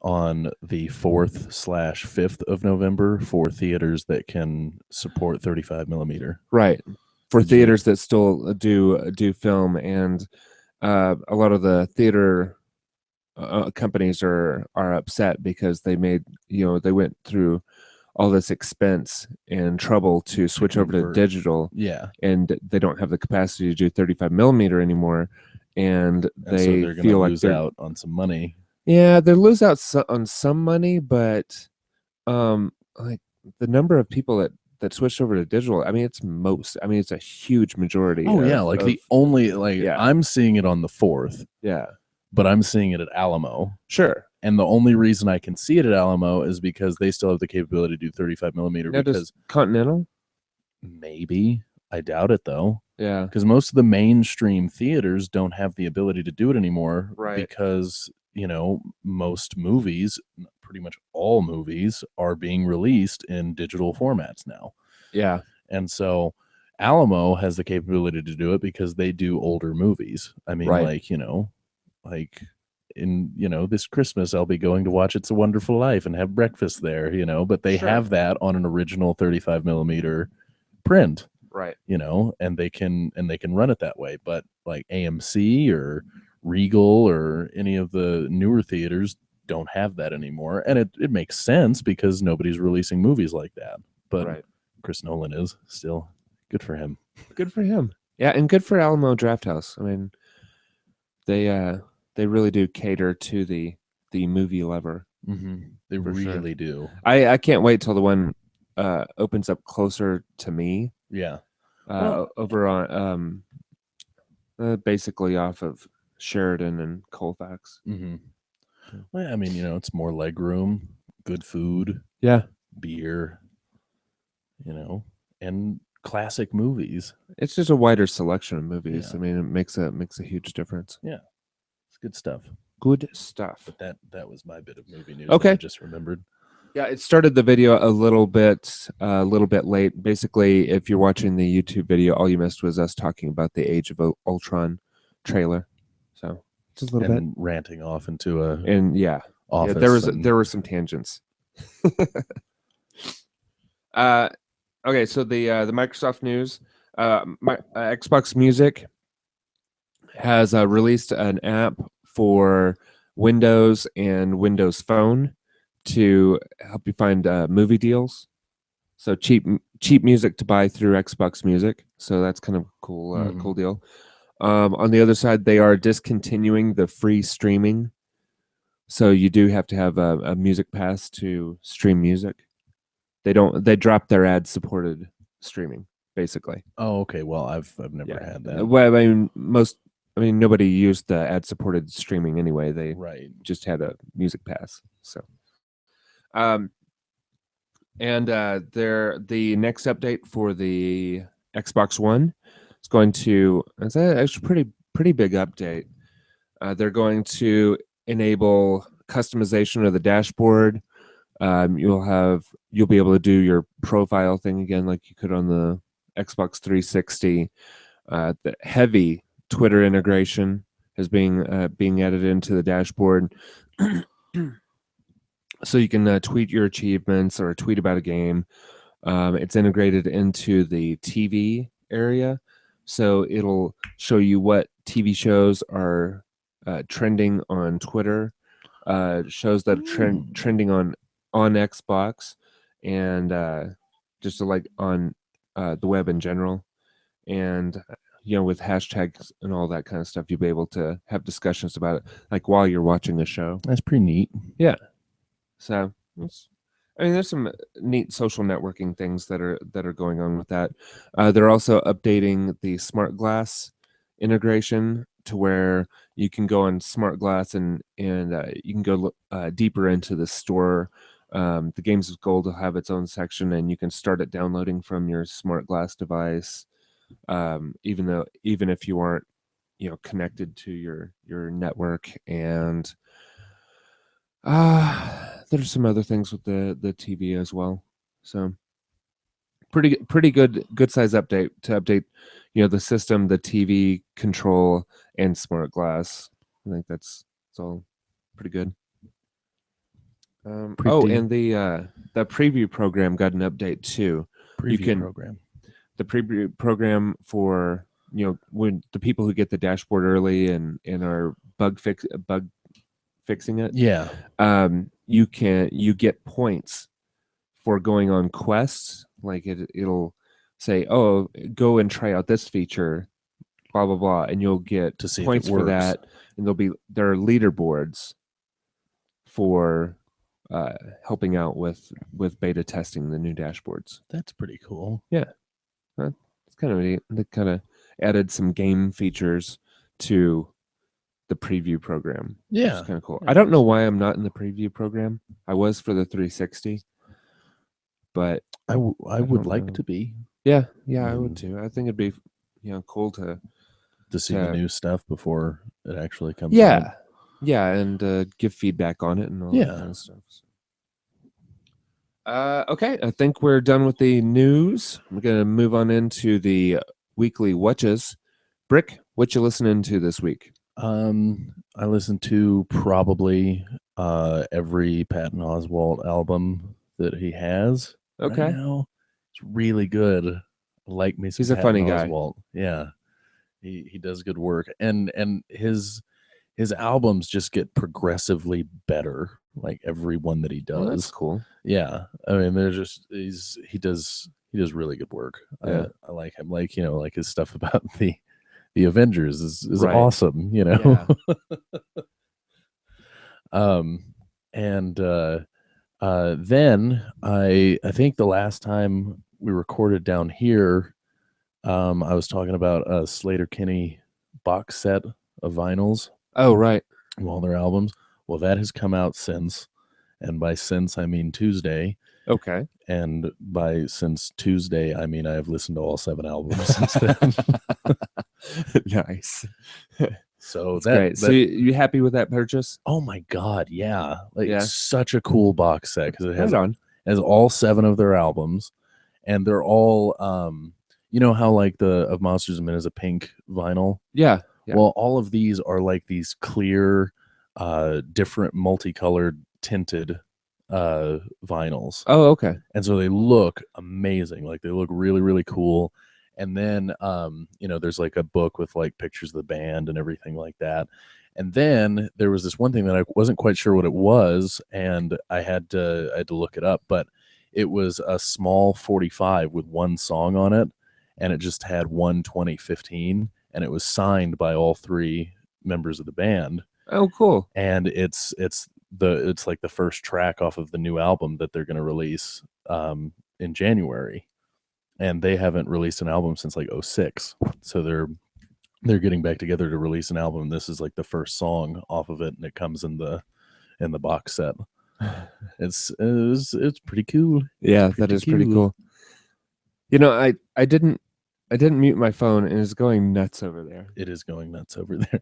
on the 4th/5th of November for theaters that can support 35 millimeter. Right. For Digital. theaters that still do film, and a lot of the theater companies are upset because they went through all this expense and trouble to switch over to digital. Yeah. And they don't have the capacity to do 35 millimeter anymore. And so they they're feel like lose out on some money. Yeah, they lose out on some money, but like the number of people that switched over to digital, I mean, it's a huge majority. Oh yeah, like the only I'm seeing it on the 4th. Yeah. But I'm seeing it at Alamo. Sure. And the only reason I can see it at Alamo is because they still have the capability to do 35 millimeter. Now, because Continental? Maybe. I doubt it though. Yeah. Because most of the mainstream theaters don't have the ability to do it anymore. Right. Because, most movies, pretty much all movies, are being released in digital formats now. Yeah. And so Alamo has the capability to do it because they do older movies. I mean, right. This Christmas I'll be going to watch It's a Wonderful Life and have breakfast there, but they have that on an original 35 millimeter print, right? And they can run it that way. But like AMC or Regal or any of the newer theaters don't have that anymore, and it makes sense because nobody's releasing movies like that. But right. Chris Nolan is still good for him. Good for him. Yeah, and good for Alamo Drafthouse. I mean, they really do cater to the movie lover. Mm-hmm. They really do. I can't wait till the one opens up closer to me. Yeah. Over on basically off of Sheridan and Colfax. Mm-hmm. Well, I mean, it's more leg room, good food, yeah, beer, and classic movies. It's just a wider selection of movies. Yeah. I mean, it makes a huge difference. Yeah, it's good stuff. Good stuff. But that was my bit of movie news. Okay, that I just remembered. Yeah, it started the video a little bit late. Basically, if you're watching the YouTube video, all you missed was us talking about the Age of Ultron trailer. So just a little bit ranting off into a office. There were some tangents. Okay, so the Microsoft news, Xbox Music has released an app for Windows and Windows Phone to help you find movie deals. So cheap music to buy through Xbox Music. So that's kind of cool, cool deal. On the other side, they are discontinuing the free streaming. So you do have to have a music pass to stream music. They drop their ad-supported streaming, basically. Oh, okay. Well, I've never had that. Well, I mean, nobody used the ad-supported streaming anyway. They just had a music pass. So, the next update for the Xbox One is going to. It's actually pretty big update. They're going to enable customization of the dashboard. You'll be able to do your profile thing again like you could on the Xbox 360. The heavy Twitter integration is being added into the dashboard. So you can tweet your achievements or tweet about a game. It's integrated into the TV area, so it'll show you what TV shows are trending on Twitter, shows that are trending on Xbox, and just like on the web in general, and with hashtags and all that kind of stuff, you'll be able to have discussions about it, like while you're watching a show. That's pretty neat. Yeah. So, there's some neat social networking things that are going on with that. They're also updating the Smart Glass integration to where you can go on Smart Glass and you can go deeper into the store. The Games of Gold will have its own section, and you can start it downloading from your Smart Glass device, even if you aren't connected to your network. And there's some other things with the TV as well. So pretty good size update to update the system, the TV control, and Smart Glass. I think that's all pretty good. And the preview program got an update too. Program. The preview program for when the people who get the dashboard early and are bug fixing it. Yeah. You get points for going on quests. Like it'll say, "Oh, go and try out this feature," blah blah blah, and you'll get to see points for that. And there are leaderboards for helping out with beta testing the new dashboards. That's pretty cool. Yeah, it's kind of neat. They kind of added some game features to the preview program. Yeah, it's kind of cool. Yeah. I don't know why I'm not in the preview program. I was for the 360, but I would like to be. Yeah, I would too. I think it'd be cool to see the new stuff before it actually comes out. Yeah, and give feedback on it and all that kind of stuff. Okay, I think we're done with the news. We're going to move on into the Weekly Whatchas. Brick, what you listening to this week? I listened to probably every Patton Oswalt album that he has. Okay. Right now. It's really good. I like me some He's a funny guy. Oswalt. Yeah. He does good work. And his albums just get progressively better, like every one that he does. Oh, that's cool. Yeah. I mean, he does really good work. Yeah. I like him. Like, like his stuff about the Avengers is right. awesome, Yeah. And then I think the last time we recorded down here, I was talking about a Slater-Kinney box set of vinyls. Oh, right. Of all their albums. Well, that has come out since, and by since I mean Tuesday. Okay. And by since Tuesday, I mean I have listened to all 7 albums since then. Nice. So that's great. So you happy with that purchase? Oh my God, yeah! Such a cool box set because it has has all 7 of their albums, and they're all you know how like the Of Monsters and Men is a pink vinyl. Yeah. Well, all of these are like these clear, different multicolored tinted vinyls. Oh, okay. And so they look amazing. Like they look really, really cool. And then, there's like a book with like pictures of the band and everything like that. And then there was this one thing that I wasn't quite sure what it was, and I had to look it up. But it was a small 45 with one song on it, and it just had 1/20/15, and it was signed by all 3 members of the band. Oh, cool! And it's like the first track off of the new album that they're going to release in January. And they haven't released an album since like 2006. So they're getting back together to release an album. This is like the first song off of it, and it comes in the box set. It's pretty cool. Yeah, that is pretty cool. I didn't mute my phone, and it's going nuts over there. It is going nuts over there.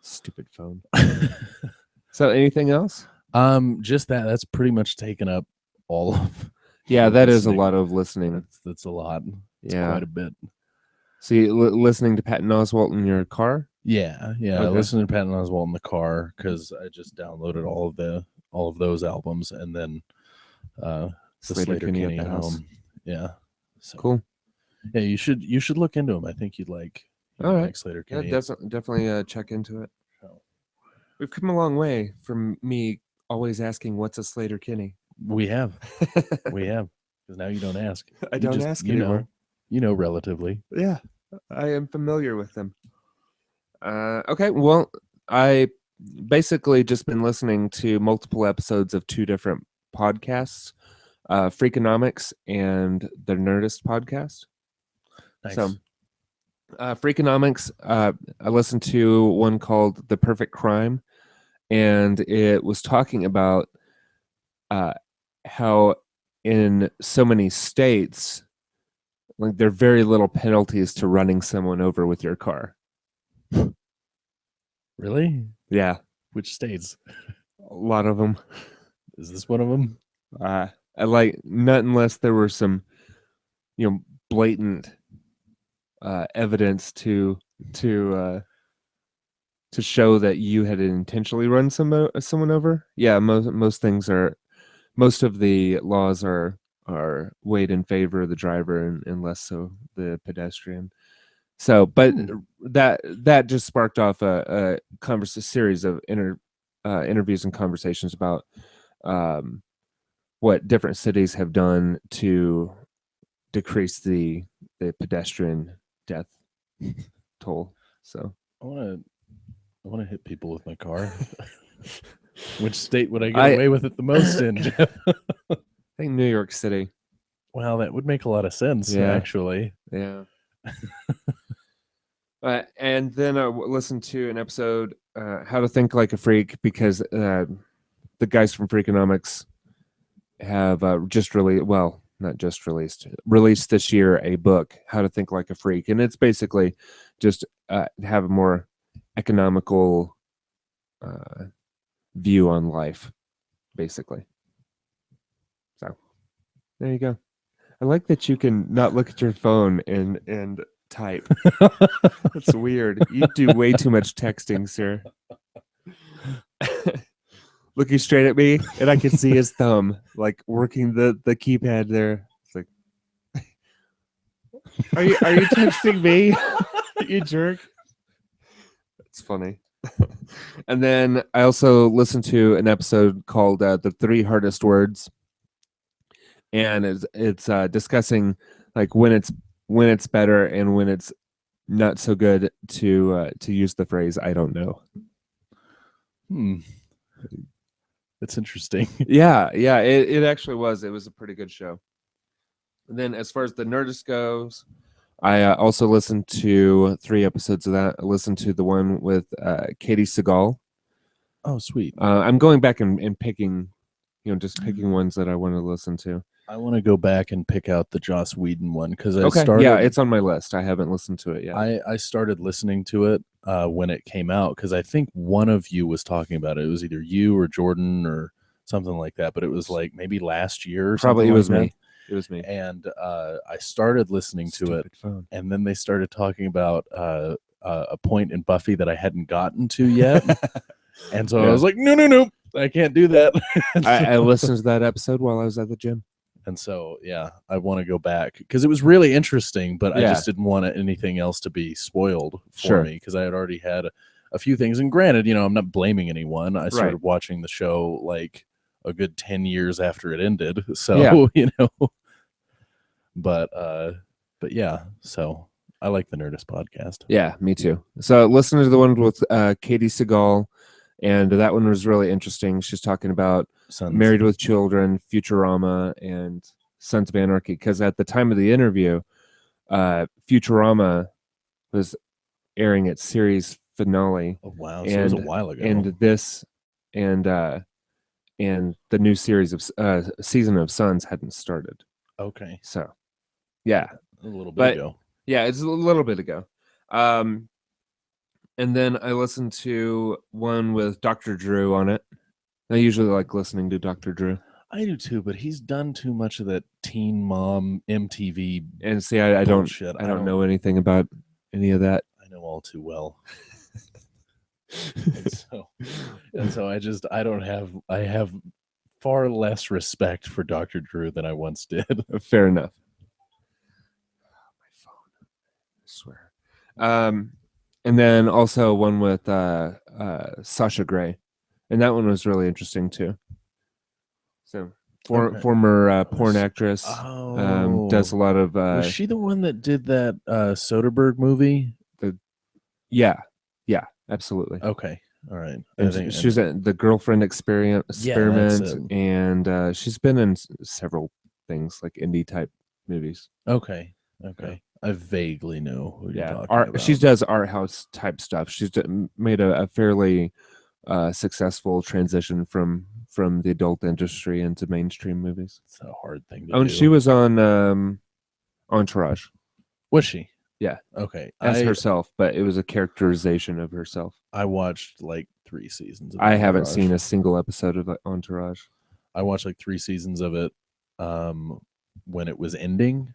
Stupid phone. So anything else? Just that's pretty much taken up all of. Yeah, that is a lot of listening. That's a lot. It's yeah, quite a bit. So you listening to Patton Oswalt in your car? Yeah. Okay. I listened to Patton Oswalt in the car because I just downloaded all of those albums, and then the Slater-Kinney at home. Yeah. So, cool. Yeah, you should look into them. I think you'd like. All right. Like Slater-Kinney. Yeah, definitely check into it. We've come a long way from me always asking what's a Slater-Kinney. We have. Because now you don't ask. I don't ask anymore. You know relatively. Yeah, I am familiar with them. Okay, well, I basically just been listening to multiple episodes of 2 different podcasts, Freakonomics and the Nerdist podcast. Nice. So, Freakonomics, I listened to one called The Perfect Crime, and it was talking about how in so many states, like there are very little penalties to running someone over with your car. Really? Yeah. Which states? A lot of them. Is this one of them? I like not unless there were some, blatant evidence to to show that you had intentionally run someone over. Yeah, most things are, most of the laws are weighed in favor of the driver and less so the pedestrian. So, but that just sparked off a series of interviews and conversations about what different cities have done to decrease the pedestrian death toll. So I want to hit people with my car. Which state would I get away with it the most in, Geoff? I think New York City. Well, that would make a lot of sense, actually. Yeah. And then I listened to an episode, How to Think Like a Freak, because the guys from Freakonomics have released this year a book, How to Think Like a Freak. And it's basically just have a more economical view on life, basically. So there you go. I like that you can not look at your phone and type. That's weird. You do way too much texting, sir. Looking straight at me, and I can see his thumb like working the keypad there. It's like, are you texting me? You jerk. That's funny. And then I also listened to an episode called "The 3 Hardest Words," and it's discussing like when it's better and when it's not so good to use the phrase "I don't know." That's interesting. Yeah, it actually was. It was a pretty good show. And then as far as the Nerdist goes, I also listened to 3 episodes of that. I listened to the one with Katie Seagal. Oh, sweet. I'm going back and picking, just picking ones that I want to listen to. I want to go back and pick out the Joss Whedon one because yeah, it's on my list. I haven't listened to it yet. I started listening to it when it came out because I think one of you was talking about it. It was either you or Jordan or something like that, but it was like maybe last year or probably something. It was like me. It was me. And I started listening to it, and then they started talking about a point in Buffy that I hadn't gotten to yet. And so I was like, no, I can't do that. I listened to that episode while I was at the gym. And so, yeah, I want to go back because it was really interesting, but I just didn't want anything else to be spoiled for me because I had already had a few things. And granted, I'm not blaming anyone. I started watching the show like a good 10 years after it ended. So, but yeah, so I like the Nerdist podcast. Yeah, me too. So listen to the one with Katie Seagal, and that one was really interesting. She's talking about Married with Children, Futurama, and Sons of Anarchy. Because at the time of the interview, Futurama was airing its series finale. Oh wow! So it was a while ago. And this, and the new series of season of Sons hadn't started. Okay. So, yeah, a little bit ago. Yeah, it's a little bit ago. And then I listened to one with Dr. Drew on it. I usually like listening to Dr. Drew. I do too, but he's done too much of that Teen Mom MTV. And see, I don't know anything about any of that. I know all too well. and so I have far less respect for Dr. Drew than I once did. Fair enough. My phone, I swear. And then also one with Sasha Grey, and that one was really interessing too. So former porn actress, does a lot of. Was she the one that did that Soderbergh movie? Yeah, absolutely. Okay, all right. She was at the Girlfriend Experiment, and she's been in several things like indie type movies. Okay. I vaguely know who you're talking about. She does art house type stuff. She's made a fairly successful transition from the adult industry into mainstream movies. It's a hard thing to do. And she was on Entourage. Was she? Yeah. Okay. As herself, but it was a characterization of herself. I watched like 3 seasons of I haven't seen a single episode of Entourage. I watched like 3 seasons of it when it was ending.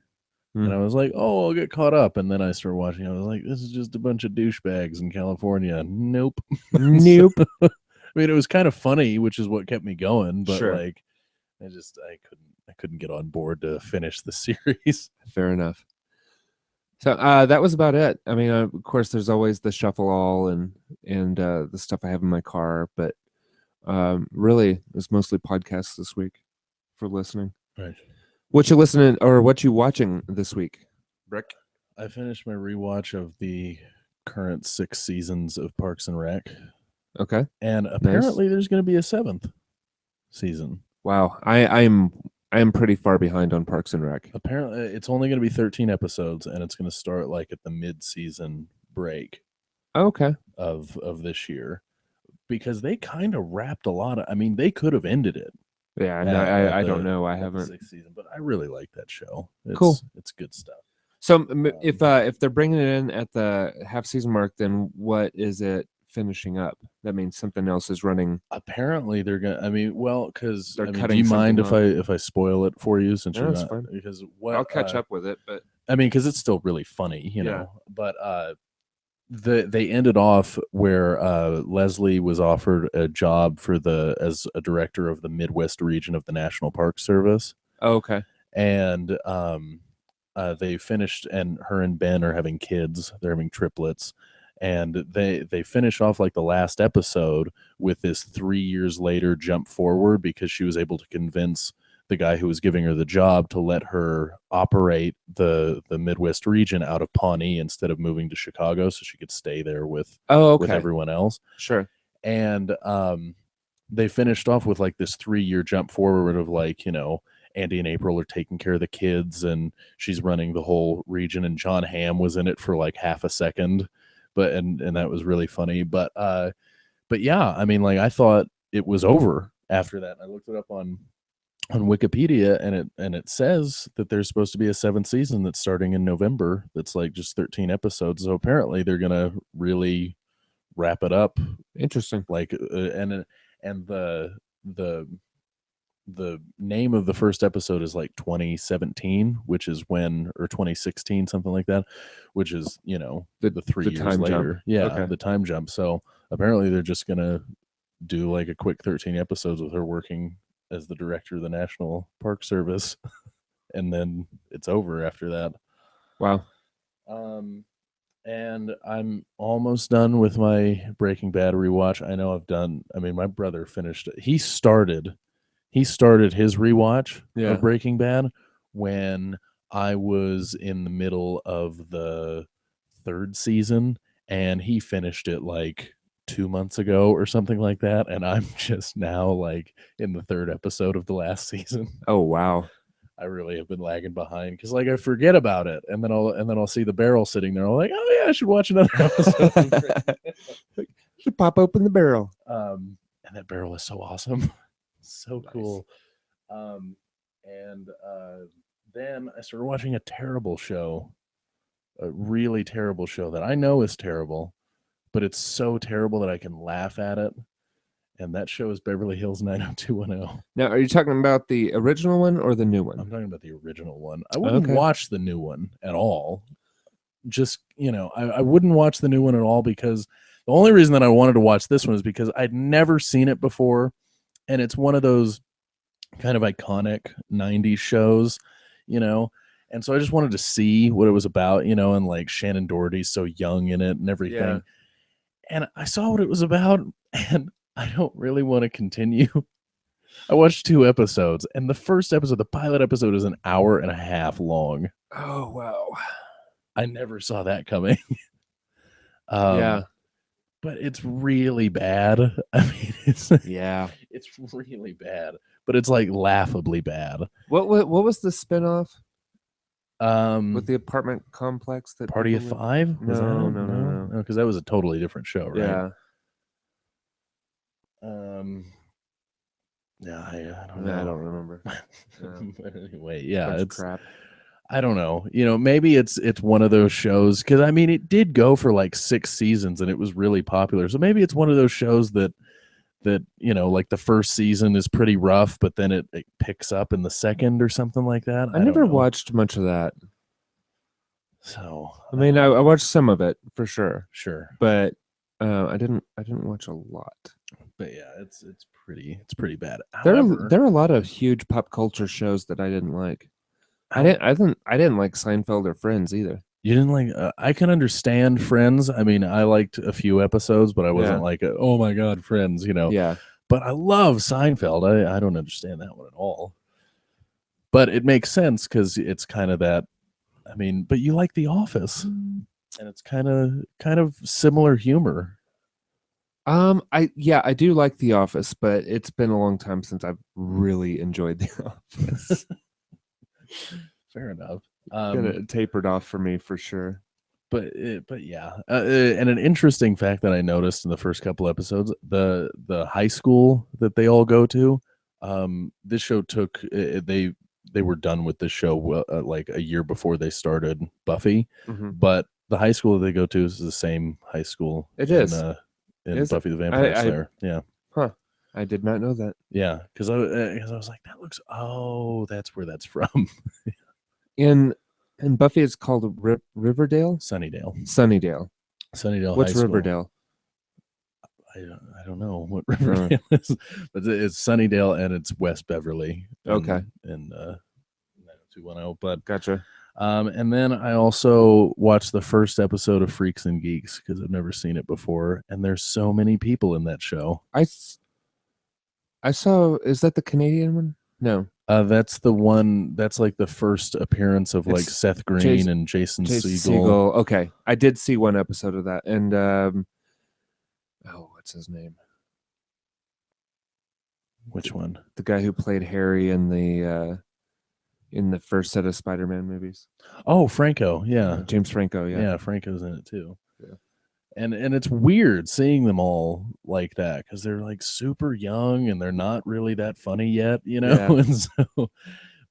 And I was like, oh, I'll get caught up. And then I started watching. I was like, this is just a bunch of douchebags in California. Nope. Nope. I mean, it was kind of funny, which is what kept me going. But Sure. like, I couldn't get on board to finish the series. Fair enough. So that was about it. I mean, of course, there's always the shuffle all and the stuff I have in my car, but really, it was mostly podcasts this week for listening. Right. What you listening or what you watching this week, Brick? I finished my rewatch of the current 6 seasons of Parks and Rec. Okay. And apparently there's going to be a 7th season. Wow. I am pretty far behind on Parks and Rec. Apparently it's only going to be 13 episodes, and it's going to start like at the mid-season break. Okay. Of this year, because they kind of wrapped a lot of. I mean, they could have ended it. Yeah, I don't know. I haven't. 6th season, but I really like that show. Cool. It's good stuff. So if they're bringing it in at the half season mark, then what is it finishing up? That means something else is running. Apparently they're gonna. I mean, well, because they're do you mind if I spoil it for you? Since you're not, fine. Because I'll catch up with it, but I mean, because it's still really funny, you know. But they ended off where Leslie was offered a job as a director of the Midwest region of the National Park Service. Oh, okay. And they finished, and her and Ben are having kids. They're having triplets. And they finish off like the last episode with this 3 years later jump forward, because she was able to convince the guy who was giving her the job to let her operate the Midwest region out of Pawnee instead of moving to Chicago, so she could stay there with everyone else. Sure. And they finished off with like this 3-year jump forward of like, you know, Andy and April are taking care of the kids and she's running the whole region, and John Hamm was in it for like half a second, but and that was really funny. But yeah, I mean, like, I thought it was over after that. I looked it up on Wikipedia, and it says that there's supposed to be a 7th season that's starting in November. That's like just 13 episodes. So apparently they're gonna really wrap it up. Interesting. Like and the name of the first episode is like 2017, which is or 2016, something like that, which is, you know, the 3 years time later. Jump. Yeah, okay. The time jump. So apparently they're just gonna do like a quick 13 episodes with her working as the director of the National Park Service, and then it's over after that. Wow. And I'm almost done with my Breaking Bad rewatch. I know my brother finished it. He started his rewatch of Breaking Bad when I was in the middle of the 3rd season, and he finished it like 2 months ago or something like that, and I'm just now like in the 3rd episode of the last season. Oh wow. I really have been lagging behind because like I forget about it, and then I'll see the barrel sitting there. I'm like, oh yeah, I should watch another episode. Should pop open the barrel. And that barrel is so awesome. So nice. Cool. Then I started watching a terrible show, a really terrible show that I know is terrible, but it's so terrible that I can laugh at it. And that show is Beverly Hills 90210. Now, are you talking about the original one or the new one? I'm talking about the original one. I wouldn't watch the new one at all. Just, you know, I wouldn't watch the new one at all, because the only reason that I wanted to watch this one is because I'd never seen it before. And it's one of those kind of iconic 90s shows, you know. And so I just wanted to see what it was about, you know, and like Shannon Doherty's so young in it and everything. Yeah. And I saw what it was about, and I don't really want to continue. I watched 2 episodes, and the first episode, the pilot episode, is an hour and a half long. Oh, wow. I never saw that coming. Yeah. But it's really bad. I mean, it's really bad, but it's like laughably bad. What was the spinoff? With the apartment complex that Party of Five? No, because that was a totally different show, right? Yeah. Yeah, I don't know. I don't remember. But anyway, yeah, it's crap. I don't know. You know, maybe it's one of those shows, because I mean, it did go for like 6 seasons and it was really popular. So maybe it's one of those shows that you know, like the first season is pretty rough, but then it picks up in the second or something like that. I never watched much of that. So I mean, I watched some of it for sure, sure, but I didn't watch a lot. but yeah, it's pretty bad. There However, are a lot of huge pop culture shows that I didn't like. I didn't like Seinfeld or Friends either. you didn't like. I can understand Friends. I mean, I liked a few episodes, but I wasn't Yeah. like, oh my god, Friends. Yeah. But I love Seinfeld. I don't understand that one at all. But it makes sense because it's kind of that. I mean, but you like The Office, and it's kind of similar humor. I do like The Office, but it's been a long time since I've really enjoyed The Office. Fair enough. Kind of tapered off for me for sure. But yeah, and an interesting fact that I noticed in the first couple episodes, the high school that they all go to, this show took they were done with the show like a year before they started Buffy, Mhm. but the high school that they go to is the same high school It in is. in Is it? Buffy the Vampire I Slayer. Yeah, Huh. I did not know that. yeah, because I was like, that looks. Oh, that's where that's from. In Buffy, it's called Riverdale, Sunnydale. Sunnydale. Sunnydale What's High School. Riverdale? I don't know what Riverdale is, but it's Sunnydale and it's West Beverly. Okay. In 90210. But Gotcha. and then I also watched the first episode of Freaks and Geeks because I've never seen it before, and there's so many people in that show. I saw. Is that the Canadian one? No. That's the one. That's like the first appearance of like It's Seth Green and Jason Segel. Okay, I did see one episode of that, and what's his name? Which one? The guy who played Harry in the first set of Spider-Man movies. Oh, Franco. Yeah, James Franco. Yeah. yeah. Franco's in it too. Yeah. And it's weird seeing them all like that because they're like super young and they're not really that funny yet, Yeah. And so,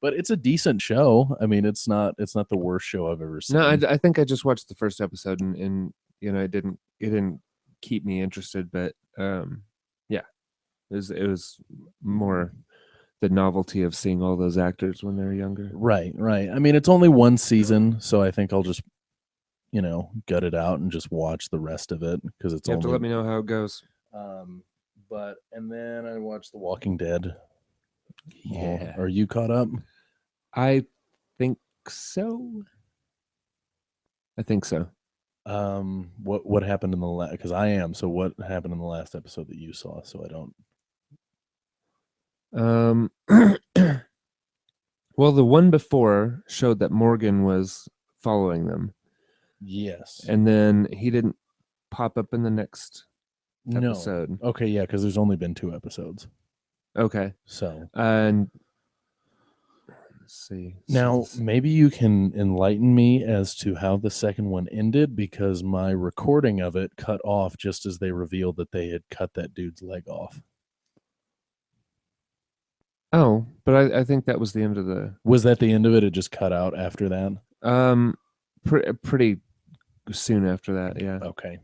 but it's a decent show. I mean, it's not the worst show I've ever seen. No, I think I just watched the first episode, and it didn't keep me interested, but yeah, it was more the novelty of seeing all those actors when they're younger. Right. I mean, it's only one season, so I think I'll just gut it out and just watch the rest of it because it's You have only. to let me know how it goes. And then I watched The Walking Dead. Yeah. Are you caught up? I think so. What happened in the last? Because I am. So what happened in the last episode that you saw? So I don't. Well, the one before showed that Morgan was following them. Yes. And then he didn't pop up in the next episode. No. Okay, yeah, because there's only been 2 episodes. Okay. So. And let's see. Now, maybe you can enlighten me as to how the second one ended because my recording of it cut off just as they revealed that they had cut that dude's leg off. Oh, but I think that was the end of the. Was that the end of it? It just cut out after that? Pretty soon after that, yeah. Okay.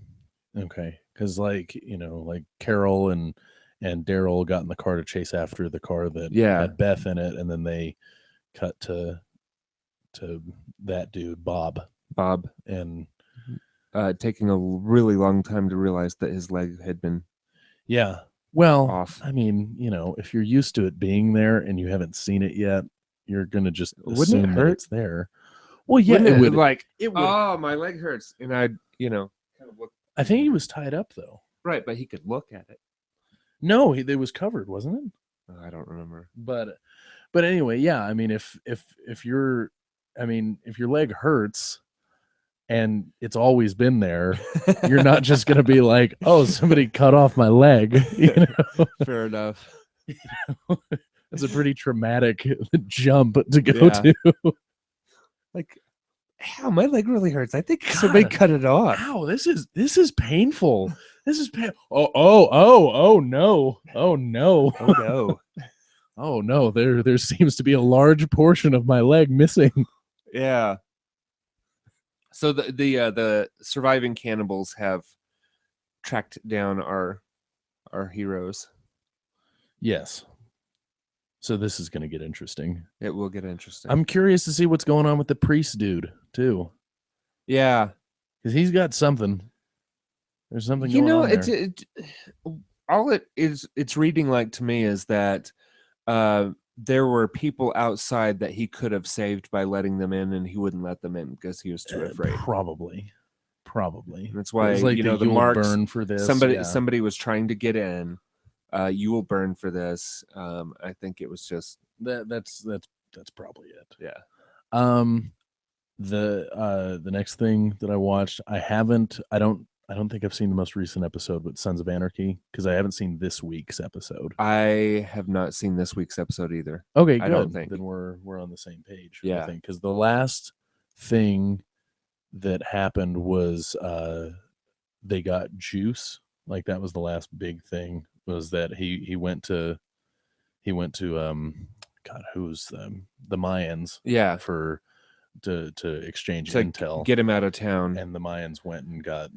Because like Carol and Daryl got in the car to chase after the car that had Beth in it, and then they cut to that dude Bob, and taking a really long time to realize that his leg had been off. I mean, if you're used to it being there and you haven't seen it yet, you're gonna just assume that it's there. Well, yeah, it would. Oh, my leg hurts, and I kind of look. I think he was tied up though. Right, but he could look at it. No, it was covered, wasn't it? I don't remember. But anyway, yeah. I mean, if your leg hurts and it's always been there, you're not just gonna be like, oh, somebody cut off my leg. Fair enough. That's a pretty traumatic jump to go to. Like, ow, my leg really hurts. I think somebody cut it off. Ow, this is painful. This is painful. Oh no. Oh no. Oh no. Oh no. There seems to be a large portion of my leg missing. Yeah. So the surviving cannibals have tracked down our heroes. Yes. So this is going to get interesting. It will get interesting. I'm curious to see what's going on with the priest dude, too. Yeah. because he's got something. There's something You going know, on there. all it's reading like to me is that there were people outside that he could have saved by letting them in, and he wouldn't let them in because he was too afraid. Probably. And that's It why, was like you know, the you'll marks. burn for this. Somebody was trying to get in. You will burn for this. I think it was just That's probably it. yeah. The next thing that I watched, I don't think I've seen the most recent episode with Sons of Anarchy because I haven't seen this week's episode. I have not seen this week's episode either. Okay, I good. don't think. Then we're on the same page. Yeah. I think because the last thing that happened was they got Juice. Like that was the last big thing. Was that he went to God, who's the Mayans Yeah. for to exchange To intel, get him out of town, and the Mayans went and got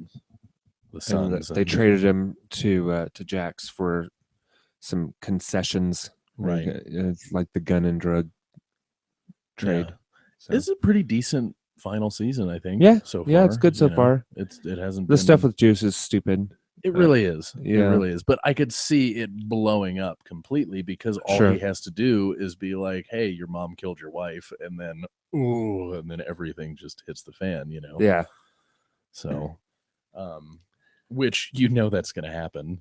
the and sons. they traded him to Jax for some concessions, Right. like the gun and drug trade. Yeah. So. It's a pretty decent final season, I think. Yeah, So far. yeah, it's good so far. It hasn't The been stuff with Juice is stupid. It really is. Yeah. It really is. But I could see it blowing up completely because all he has to do is be like, "Hey, your mom killed your wife," and then everything just hits the fan, you know. Yeah. So, which that's going to happen.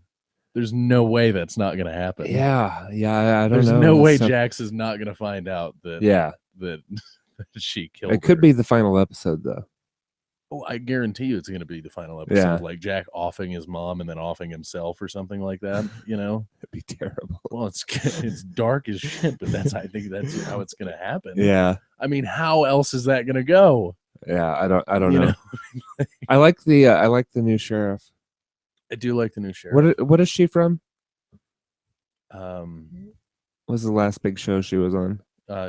There's no way that's not going to happen. Yeah, I don't know. There's no way Jax is not going to find out that that she killed. It could be the final episode though. Oh, I guarantee you it's going to be the final episode, like Jack offing his mom and then offing himself or something like that. You know, it'd be terrible. Well, it's dark as shit, but I think that's how it's going to happen. Yeah. I mean, how else is that going to go? Yeah, I don't know. I like the new sheriff. I do like the new sheriff. What is she from? What was the last big show she was on?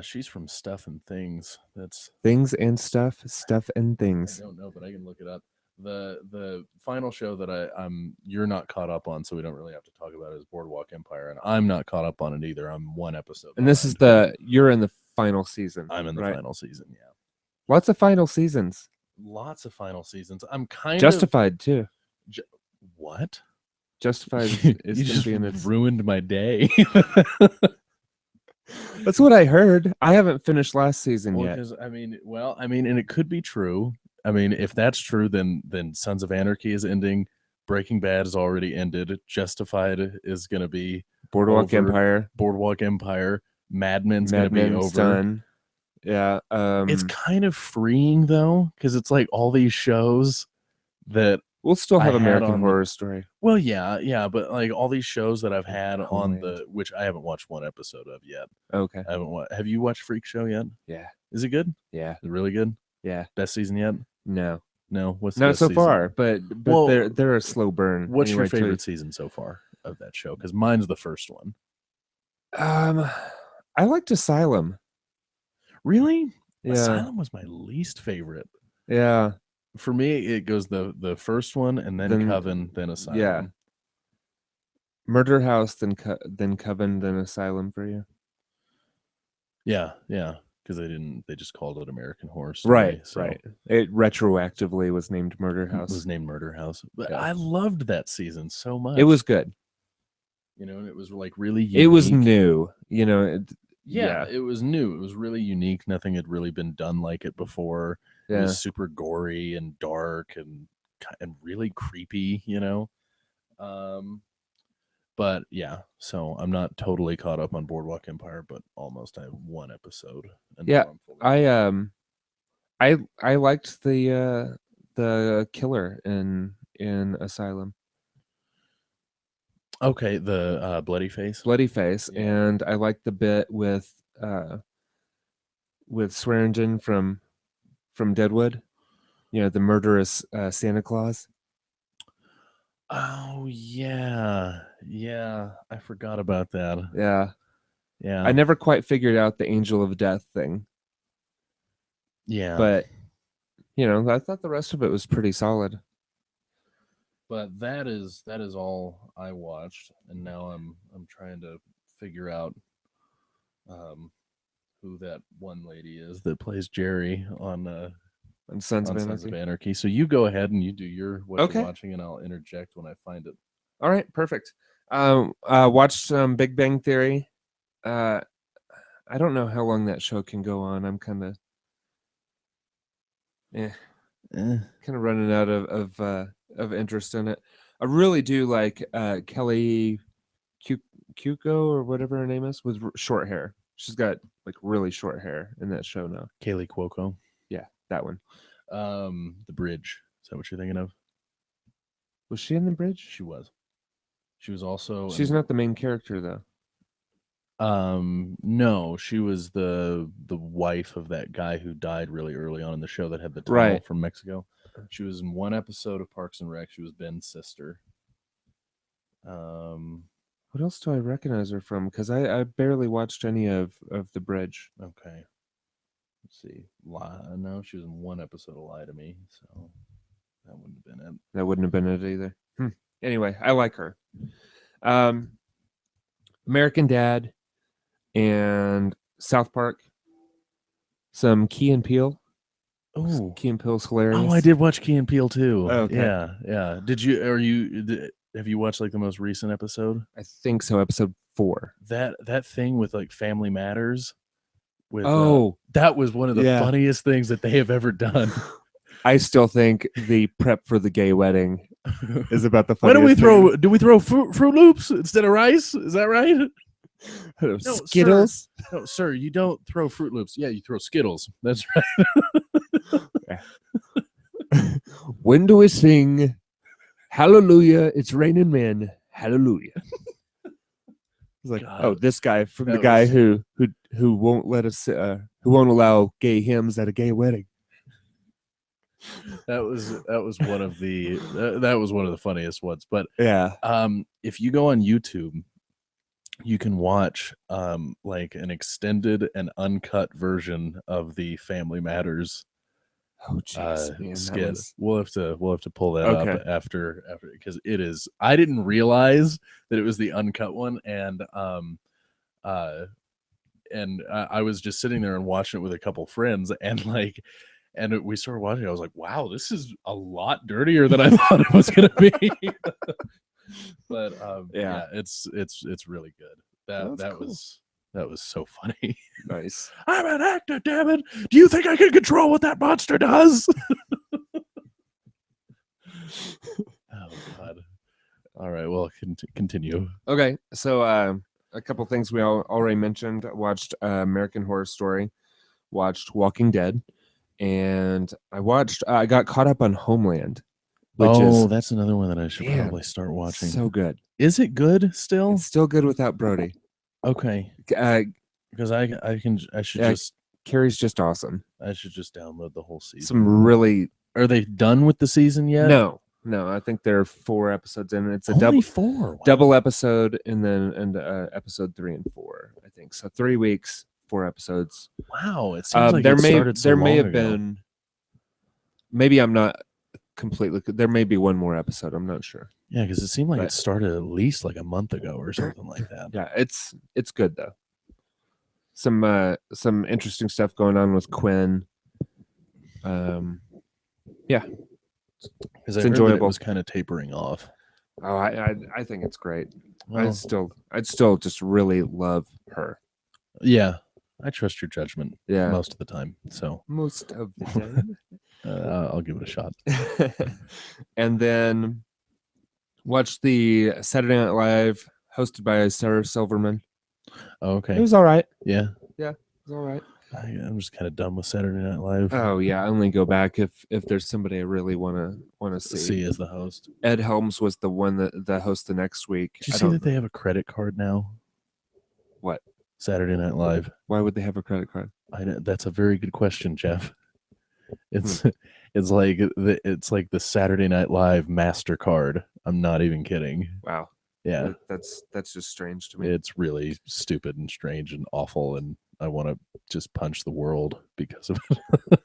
She's from Stuff and Things. That's Things and Stuff and Things. I don't know, but I can look it up. The final show that you're not caught up on, so we don't really have to talk about it, is Boardwalk Empire, and I'm not caught up on it either. I'm one episode. And this is you're in the final season. I'm in the final season. Yeah. Lots of final seasons. Lots of final seasons. I'm kind Justified too. What? Justified is you just ruined my day. That's what I heard. I haven't finished last season yet. And it could be true. I mean, if that's true, then Sons of Anarchy is ending. Breaking Bad is already ended. Justified is going to be Boardwalk Empire. Boardwalk Empire. Mad Men's going to be over. Done. Yeah. It's kind of freeing though, because it's like all these shows that we'll still have American Horror Story. Well, yeah, but like all these shows that I've had on which I haven't watched one episode of yet. Okay. I haven't have you watched Freak Show yet? Yeah. Is it good? Yeah. Is it really good? Yeah. Best season yet? No. What's not so far, but they're a slow burn. What's your favorite season so far of that show? Because mine's the first one. I liked Asylum. Really? Yeah. Asylum was my least favorite. Yeah. For me, it goes the first one, and then Coven, then Asylum. Yeah. Murder House, then Coven, then Asylum for you. Yeah, because they just called it American Horror Story. Right. It retroactively was named Murder House. It was named Murder House. But I loved that season so much. It was good. And it was like really unique. It was new. It was new. It was really unique. Nothing had really been done like it before. It was super gory and dark and really creepy, But yeah, so I'm not totally caught up on Boardwalk Empire, but almost. I have one episode. I liked the killer in Asylum. Okay, the Bloody Face. And I liked the bit with Swearingen from Deadwood, the murderous Santa Claus. Oh yeah, I forgot about that. Yeah. I never quite figured out the Angel of Death thing. Yeah, but I thought the rest of it was pretty solid. But that is all I watched, and now I'm trying to figure out who that one lady is that plays Jerry on on Sons on of Sons of Anarchy. Anarchy. So you go ahead and you do your what Okay. you're watching, and I'll interject when I find it. All right, perfect. Watched some Big Bang Theory. I don't know how long that show can go on. I'm kind of, kind of running out of interest in it. I really do like Kelly Cuoco or whatever her name is with short hair. She's got like really short hair in that show now. Kaylee Cuoco. Yeah, that one. The Bridge. Is that what you're thinking of? Was she in The Bridge? She was. She was also. She's not the main character though. No, she was the wife of that guy who died really early on in the show that had the tunnel from Mexico. She was in one episode of Parks and Rec. She was Ben's sister. What else do I recognize her from? Because I barely watched any of The Bridge. Okay. Let's see. No, she was in one episode of Lie to Me, so that wouldn't have been it. That wouldn't have been it either. Anyway, I like her. American Dad and South Park. Some Key and Peele. Oh, Key and Peele's hilarious. Oh, I did watch Key and Peele too. Oh, okay. Yeah. Have you watched like the most recent episode? I think so. Episode 4. That thing with like Family Matters. With that was one of the funniest things that they have ever done. I still think the prep for the gay wedding is about the funniest. Do we throw Fruit Loops instead of rice? Is that right? No, Skittles? Sir. No, sir, you don't throw Fruit Loops. Yeah, you throw Skittles. That's right. When do we sing Hallelujah, it's raining men, hallelujah. It's like, God. This guy from the guy who won't let us who won't allow gay hymns at a gay wedding. That was one of the funniest ones. But yeah, if you go on YouTube, you can watch like an extended and uncut version of the Family Matters skit. We'll have to pull that up after because it is. I didn't realize that it was the uncut one, and I was just sitting there and watching it with a couple friends, and we started watching. I was like, "Wow, this is a lot dirtier than I thought it was going to be." But yeah, it's really good. That cool. That was so funny. Nice. I'm an actor, damn it. Do you think I can control what that monster does? Oh, God. All right, well, continue. Okay, so a couple things we already mentioned. I watched American Horror Story, watched Walking Dead, and I got caught up on Homeland. That's another one that I should probably start watching. So good. Is it good still? It's still good without Brody. Okay. Because Carrie's just awesome. I should just download the whole season. Some really. Are they done with the season yet? No. I think there are 4 episodes in. It's a Only 4. Wow. Double episode, and then episode 3 and 4. I think so. 3 weeks, 4 episodes. Wow, it seems like there may have been. Maybe I'm not completely. There may be one more episode. I'm not sure. Yeah, because it seemed like it started at least like a month ago or something like that. Yeah, it's good though. Some interesting stuff going on with Quinn. Yeah, because I enjoyable. It was kind of tapering off. Oh, I think it's great. Well, I'd still just really love her. Yeah, I trust your judgment. Yeah, most of the time. So most of the time, I'll give it a shot. And then watch the Saturday Night Live hosted by Sarah Silverman. Oh, okay, it was all right. Yeah, it was all right. I'm just kind of done with Saturday Night Live. Oh yeah, I only go back if there's somebody I really want to see as the host. Ed Helms was the one that hosts the next week. Did you see that they have a credit card now? What? Saturday Night Live. Why would they have a credit card? That's a very good question, Jeff. It's like the Saturday Night Live MasterCard. I'm not even kidding. Wow. Yeah. That's just strange to me. It's really stupid and strange and awful, and I want to just punch the world because of it.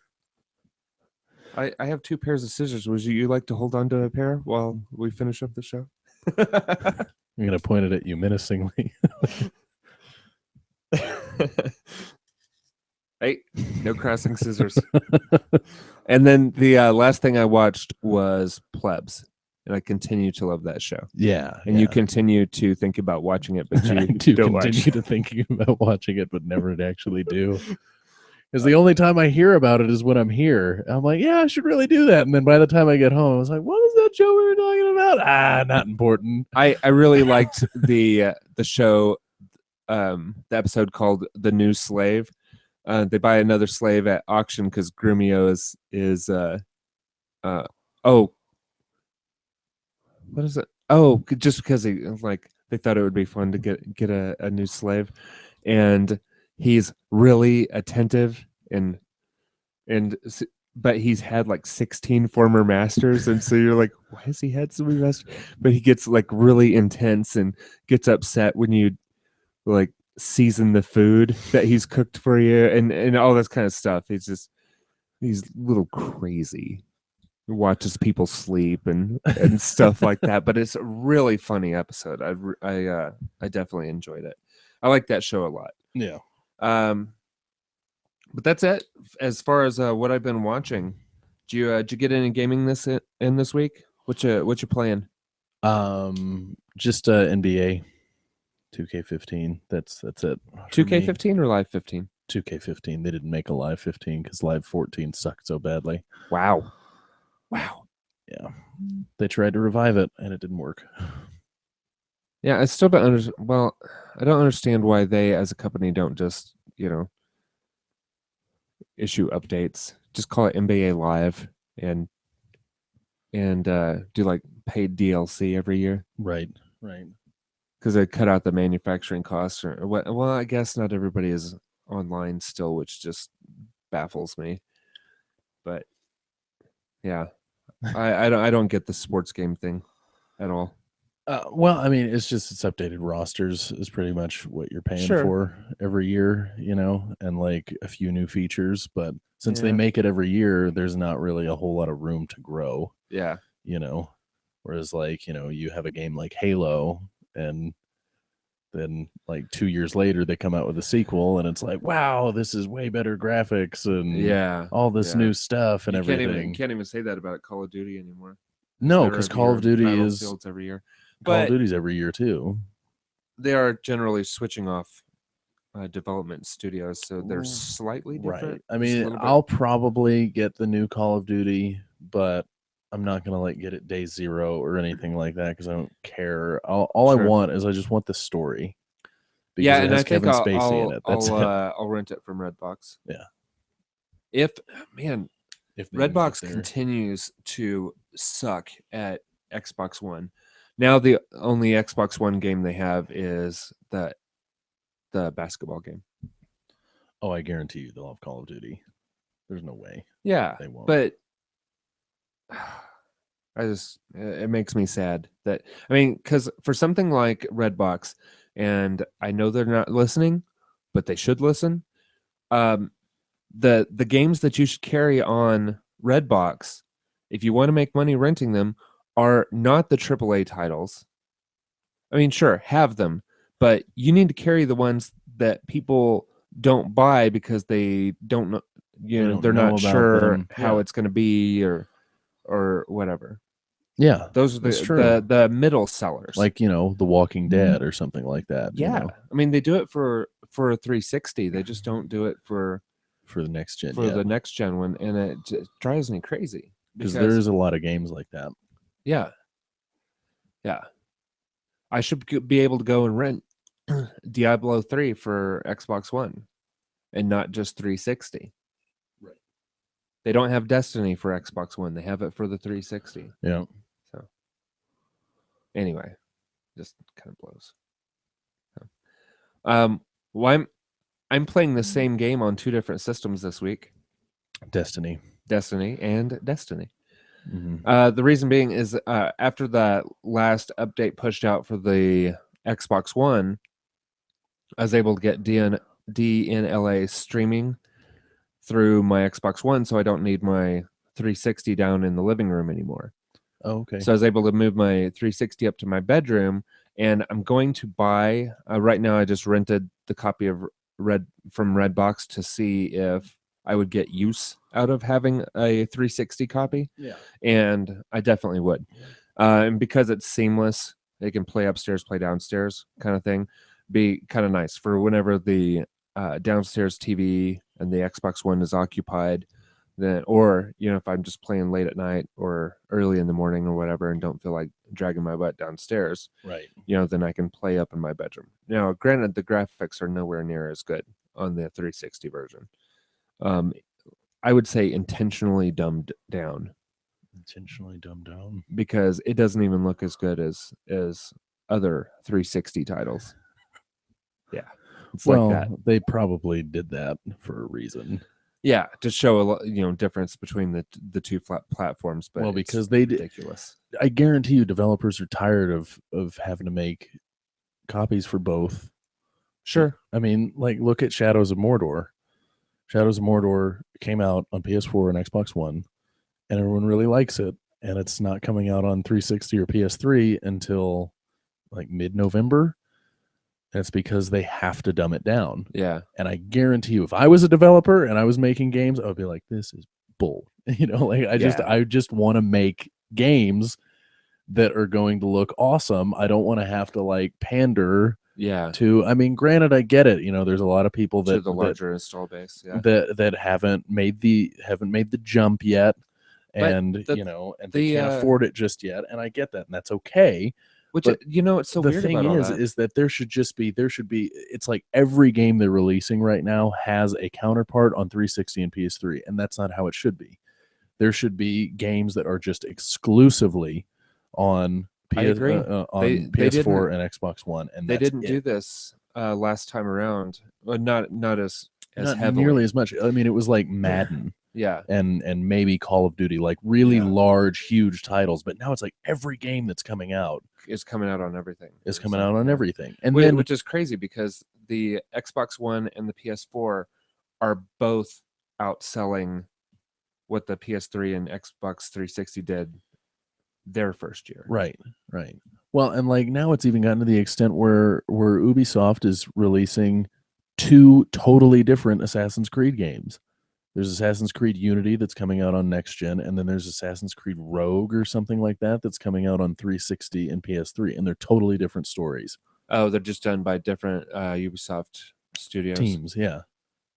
I have 2 pairs of scissors. Would you like to hold on to a pair while we finish up the show? I'm gonna point it at you menacingly. Hey, no crossing scissors. And then the last thing I watched was Plebs, and I continue to love that show. Yeah, And you continue to think about watching it, but I you do don't continue watch. to thinking about watching it, but never to actually do. Because the only time I hear about it is when I'm here. I'm like, yeah, I should really do that. And then by the time I get home, I was like, what was that show we were talking about? Ah, not important. I really liked the show, the episode called "The New Slave." They buy another slave at auction because Grumio is oh, what is it? Oh, just because they thought it would be fun to get a new slave, and he's really attentive and but he's had like 16 former masters, and so you're like, why has he had so many masters? But he gets like really intense and gets upset when you like season the food that he's cooked for you and all this kind of stuff. He's a little crazy. He watches people sleep and stuff like that. But it's a really funny episode. I definitely enjoyed it. I like that show a lot. Yeah. But that's it as far as what I've been watching. Did you get any gaming in this week? What you playing? Just NBA 2K15. That's it. 2K15 or Live 15? 2K15. They didn't make a Live 15 because Live 14 sucked so badly. Wow. Yeah. They tried to revive it and it didn't work. Yeah, I still don't understand. Well, I don't understand why they, as a company, don't just issue updates. Just call it NBA Live and do like paid DLC every year. Right. Because they cut out the manufacturing costs or what. Well, I guess not everybody is online still, which just baffles me. But yeah, I don't get the sports game thing at all. Well, I mean, it's updated rosters is pretty much what you're paying for every year, and like a few new features. But since they make it every year, there's not really a whole lot of room to grow. Yeah. Whereas like, you have a game like Halo and then like 2 years later they come out with a sequel and it's like, wow, this is way better graphics and all this new stuff and everything. You can't even say that about Call of Duty anymore. No, because Call of Duty is every year. Call of Duty's every year too. They are generally switching off development studios, so they're slightly different. Right. I mean, I'll probably get the new Call of Duty, but I'm not gonna like get it day zero or anything like that because I don't care. All I want is I just want the story. Yeah, and it has I think Kevin Spacey in it. That's it. I'll rent it from Redbox. Yeah. If Redbox continues to suck at Xbox One. Now the only Xbox One game they have is the basketball game. Oh, I guarantee you they'll have Call of Duty. There's no way. Yeah, they won't. But it makes me sad that, I mean, because for something like Redbox, and I know they're not listening, but they should listen. The games that you should carry on Redbox, if you want to make money renting them, are not the AAA titles. I mean, sure, have them, but you need to carry the ones that people don't buy because they don't know, they're not sure how it's going to be or whatever. Yeah, those are the middle sellers, like The Walking Dead or something like that. Yeah, I mean, they do it for a 360. They just don't do it for the next gen. The next gen one, and it drives me crazy because there's a lot of games like that. Yeah. I should be able to go and rent Diablo 3 for Xbox One, and not just 360. Right. They don't have Destiny for Xbox One. They have it for the 360. Yeah. So anyway, just kind of blows. Well, I'm playing the same game on two different systems this week. Destiny. Mm-hmm. The reason being is after that last update pushed out for the Xbox One, I was able to get DNLA streaming through my Xbox One, so I don't need my 360 down in the living room anymore. Oh, okay. So I was able to move my 360 up to my bedroom, and I'm going to buy. Right now, I just rented the copy of from Redbox to see if I would get use out of having a 360 copy. Yeah. And I definitely would. And because it's seamless, they can play upstairs, play downstairs kind of thing. Be kind of nice for whenever the downstairs TV and the Xbox One is occupied. Then, or if I'm just playing late at night or early in the morning or whatever, and don't feel like dragging my butt downstairs, Right. then I can play up in my bedroom. Now, granted, the graphics are nowhere near as good on the 360 version. I would say intentionally dumbed down. Intentionally dumbed down. Because it doesn't even look as good as other 360 titles. Yeah. It's like that. They probably did that for a reason. Yeah, to show a difference between the two platforms, but because they ridiculous. I guarantee you developers are tired of having to make copies for both. Sure. I mean, like look at Shadows of Mordor. Shadows of Mordor came out on PS4 and Xbox One, and everyone really likes it, and it's not coming out on 360 or PS3 until like mid-November. And it's because they have to dumb it down. Yeah. And I guarantee you, if I was a developer and I was making games, I would be like, this is bull. I just want to make games that are going to look awesome. I don't want to have to like pander to, I mean, granted, I get it. There's a lot of people to the larger install base, that haven't made the jump yet. And they can't afford it just yet. And I get that. And that's okay. Which it's so weird about all that. The thing is that there should be it's like every game they're releasing right now has a counterpart on 360 and PS3, and that's not how it should be. There should be games that are just exclusively on PS4 and Xbox One, and they didn't do this last time around. Well, not as heavily. Nearly as much. I mean, it was like Madden. Yeah. And maybe Call of Duty, like really large, huge titles. But now it's like every game that's coming out is coming out on everything. Is coming out on everything. And which is crazy because the Xbox One and the PS4 are both outselling what the PS3 and Xbox 360 did their first year. Right. Well, and like now it's even gotten to the extent where Ubisoft is releasing 2 totally different Assassin's Creed games. There's Assassin's Creed Unity that's coming out on next gen, and then there's Assassin's Creed Rogue or something like that that's coming out on 360 and PS3, and they're totally different stories. Oh, they're just done by different Ubisoft studios teams. Yeah.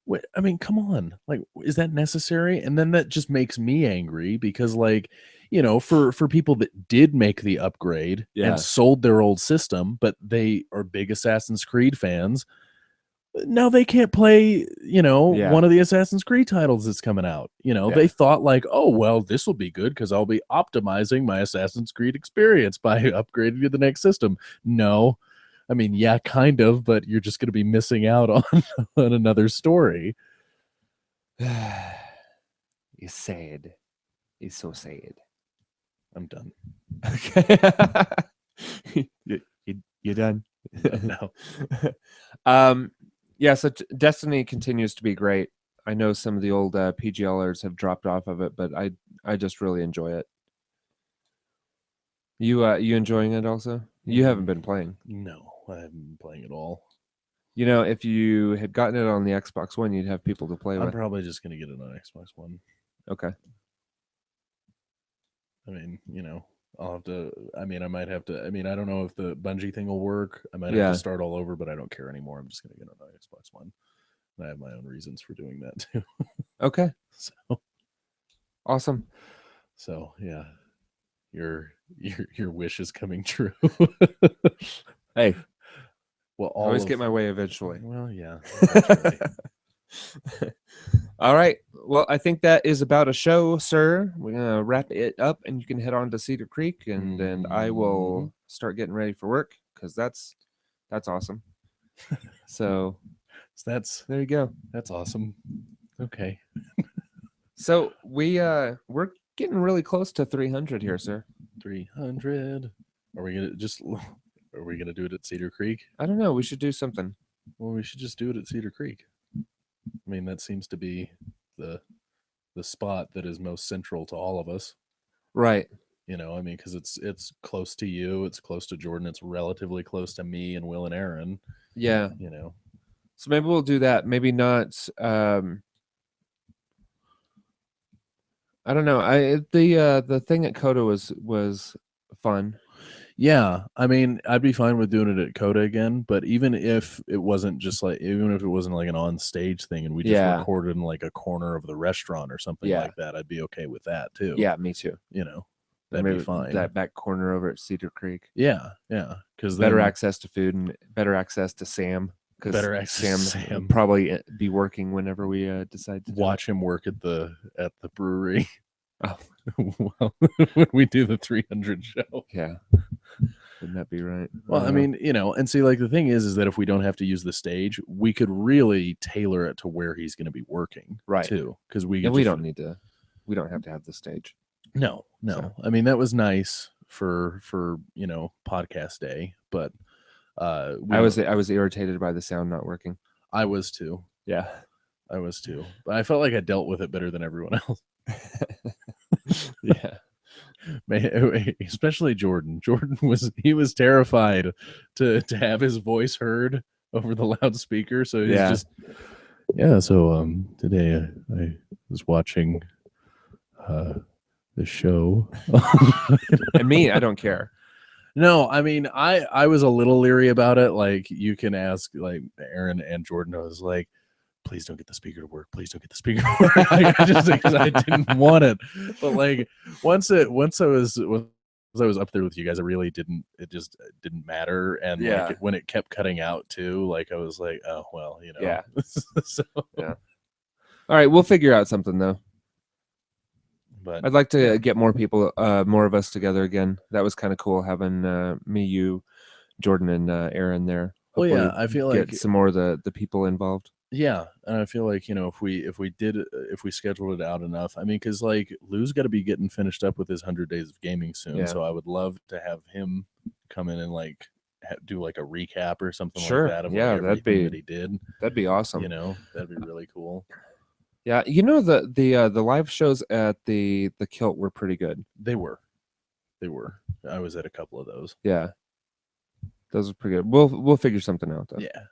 Wait, I mean, come on. Like, is that necessary? And then that just makes me angry because, like, for people that did make the upgrade and sold their old system, but they are big Assassin's Creed fans. Now they can't play, one of the Assassin's Creed titles that's coming out. They thought like, oh, well, this will be good because I'll be optimizing my Assassin's Creed experience by upgrading to the next system. No, I mean, yeah, kind of, but you're just going to be missing out on another story. It's sad. It's so sad. I'm done. Okay. you done? No. Yeah, so Destiny continues to be great. I know some of the old PGLers have dropped off of it, but I just really enjoy it. You enjoying it also? You haven't been playing. No, I haven't been playing at all. If you had gotten it on the Xbox One, you'd have people to play with. I'm probably just going to get it on Xbox One. Okay. I mean, I'll have to, I might have to, I don't know if the Bungie thing will work. I might have to start all over, but I don't care anymore. I'm just going to get it on Xbox One. And I have my own reasons for doing that too. Okay. So awesome. So yeah, your wish is coming true. Hey, well, always get my way eventually. Well, yeah. That's right. All right. Well, I think that is about a show, sir. We're gonna wrap it up, and you can head on to Cedar Creek, and I will start getting ready for work because that's awesome. So there you go. That's awesome. Okay. So we're getting really close to 300 here, sir. 300. Are we gonna do it at Cedar Creek? I don't know. We should do something. Well, we should just do it at Cedar Creek. I mean, that seems to be the spot that is most central to all of us. Right. Because it's close to you, it's close to Jordan, it's relatively close to me and Will and Aaron. Yeah. So maybe we'll do that. Maybe not I don't know. The thing at Coda was fun. Yeah, I mean, I'd be fine with doing it at Coda again, but even if it wasn't like an on stage thing and we just recorded in like a corner of the restaurant or something like that, I'd be okay with that too. Yeah, me too. You know, that'd be fine. That back corner over at Cedar Creek. Yeah, because better access to food and better access to Sam. Because Sam will probably be working whenever we decide to watch him work at the brewery. Oh, well, when we do the 300 show. Yeah. Wouldn't that be right? Well, I mean, and see, like the thing is that if we don't have to use the stage, we could really tailor it to where he's going to be working, right? Too, because we don't need to. We don't have to have the stage. No. So. I mean, that was nice for podcast day, but I was irritated by the sound not working. I was too. Yeah, I was too. But I felt like I dealt with it better than everyone else. Yeah. Especially Jordan. Jordan was terrified to have his voice heard over the loudspeaker. So he's just So today I was watching the show. And me, I don't care. No, I mean I was a little leery about it. Like you can ask like Aaron and Jordan. I was like, please don't get the speaker to work. Please don't get the speaker to work. Because I didn't want it. But like once I was up there with you guys, it just didn't matter. And like when it kept cutting out too, like I was like, oh well, Yeah. So. Yeah. All right, we'll figure out something though. But I'd like to get more people, more of us together again. That was kind of cool having me, you, Jordan, and Aaron there. Hopefully well, yeah, I feel like some more of the people involved. Yeah, and I feel like if we scheduled it out enough, I mean, because like Lou's got to be getting finished up with his 100 days of gaming soon, so I would love to have him come in and like do like a recap or something like that. Of that he did. That'd be awesome. That'd be really cool. Yeah, the live shows at the Kilt were pretty good. They were. I was at a couple of those. Yeah, those are pretty good. We'll figure something out though. Yeah.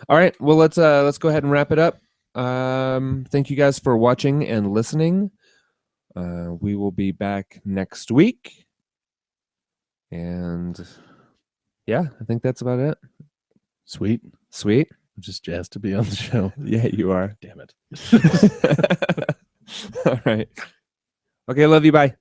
All right. Well, let's go ahead and wrap it up. Thank you guys for watching and listening. We will be back next week. And yeah, I think that's about it. Sweet. I'm just jazzed to be on the show. Yeah, you are. Damn it. All right. Okay, love you. Bye.